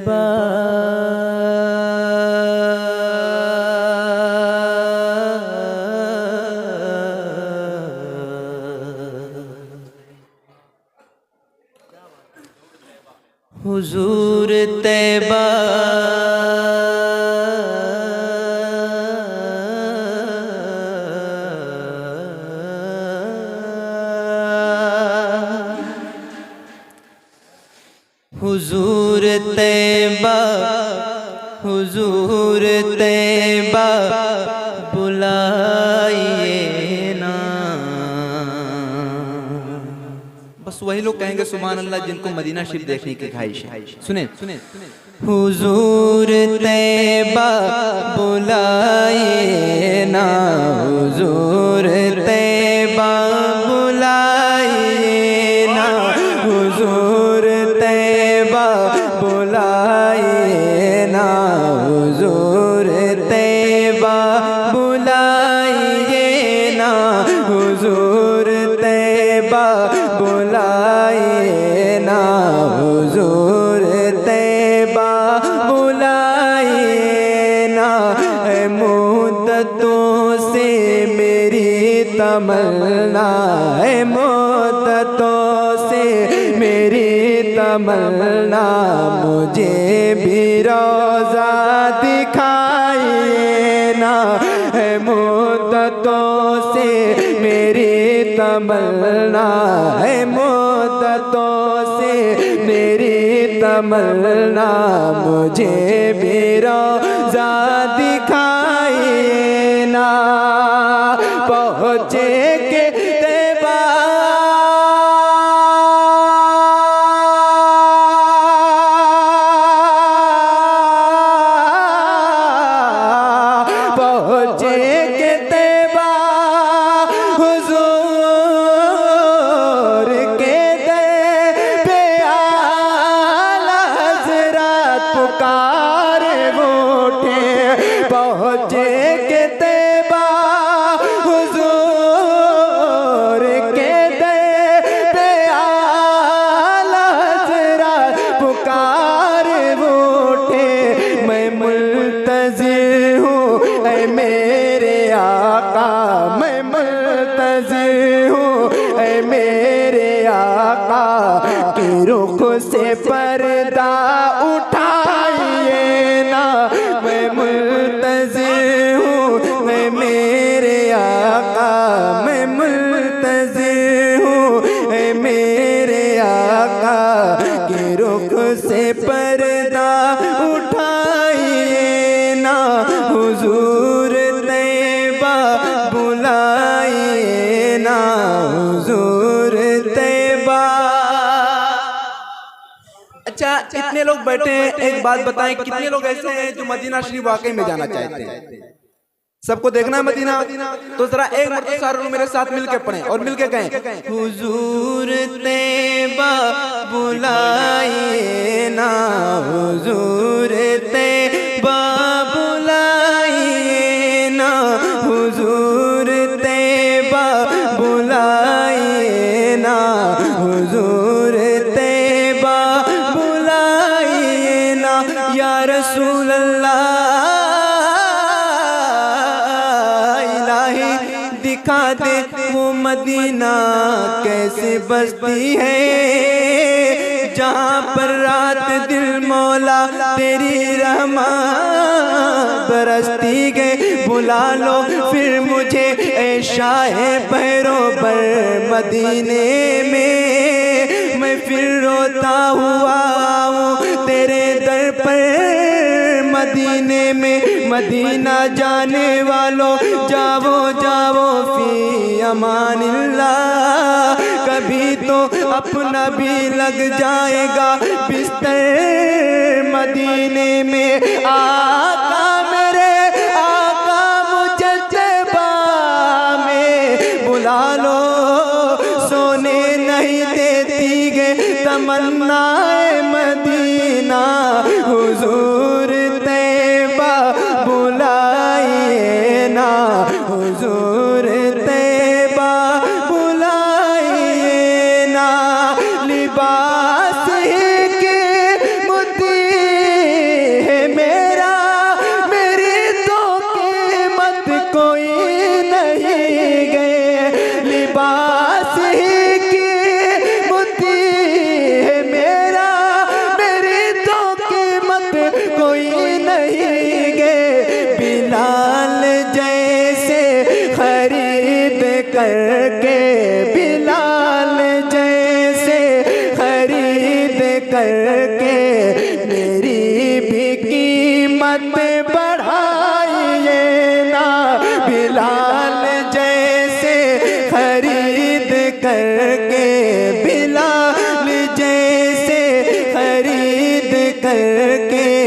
तैबा हुजूर तैबा हुजूर तैबा हुजूर तैबा बुलाइए ना। बस वही लोग कहेंगे सुभान अल्लाह जिनको मदीना शरीफ देखने की ख्वाहिश है। सुने सुने हुजूर तैबा बुलाइए ना, हुजूर तैबा बुलाइए ना, हुजूर तैबा बुलाइए ना, हुजूर तैबा बुलाइए ना, हुजूर तैबा बुलाइए ना, हुजूर तैबा बुलाइए ना। मुद्दतों से मेरी तमन्ना है, मुद्दतों से मेरी तमन्ना, मुझे भी रोज़ा दिखाइए ना। मुद्दतों से मेरी तमन्ना है, मुद्दतों से मेरी तमन्ना, मुझे भी रोज़ा दिखाइए ना। पहुँचे के तैबा पहुँचे के तैबा हुजूर के दर पे आला हज़रत पुकारे उठे। पहुँचे के तैबा हुजूर के दर पे आला हज़रत पुकारे उठे। मैं मुल्तज़िर हूँ ऐ मेरे आका, मैं मुल्तज़िर हूँ ऐ मेरे आका, के रुख से पर्दा उठाइए ना। मैं मुल्तज़िर हूँ ऐ मेरे आका, मैं मुल्तज़िर हूँ ऐ मेरे आका, के रुख से पर्दा उठाइए ना। हुजूर तैबा बुलाइए ना, हुजूर तैबा। अच्छा, इतने लोग बैठे हैं, एक बात बताएं, कितने लोग ऐसे हैं जो मदीना शरीफ वाकई में जाना चाहते हैं? सबको देखना है मदीना, तो जरा एक मरतबा सारे लोग मेरे साथ मिलके पढ़ें और मिलके कहें हुजूर तैबा बुलाइए ना, हुजूर तैबा बुलाइए ना, हुजूर तैबा बुलाइए ना, हुजूर तैबा बुलाइए ना। या रसूल अल्लाह दिखा दे वो मदीना कैसे बसती है, जहाँ पर रात दिल मौला तेरी रहमत बरसती गए। बुला लो फिर मुझे ऐ शाहे बहरों पर मदीने में, मैं फिर रोता हुआ हूँ तेरे दर पर मदीने में। मदीना जाने वालों जाओ जाओ फी अमानिल्लाह, कभी तो अपना भी लग जाएगा बिस्तर मदीने में। आका मेरे आका मुझे तैबा में बुला लो, सोने नहीं देती गे तमन्नाए मदीना। हुजूर तैबा बुलाइए ना, हुजूर तैबा बुलाइए ना। लिबास ही के मोती करके मेरी भी कीमत बढ़ाइए ना, बिलाल जैसे खरीद करके, बिलाल जैसे खरीद करके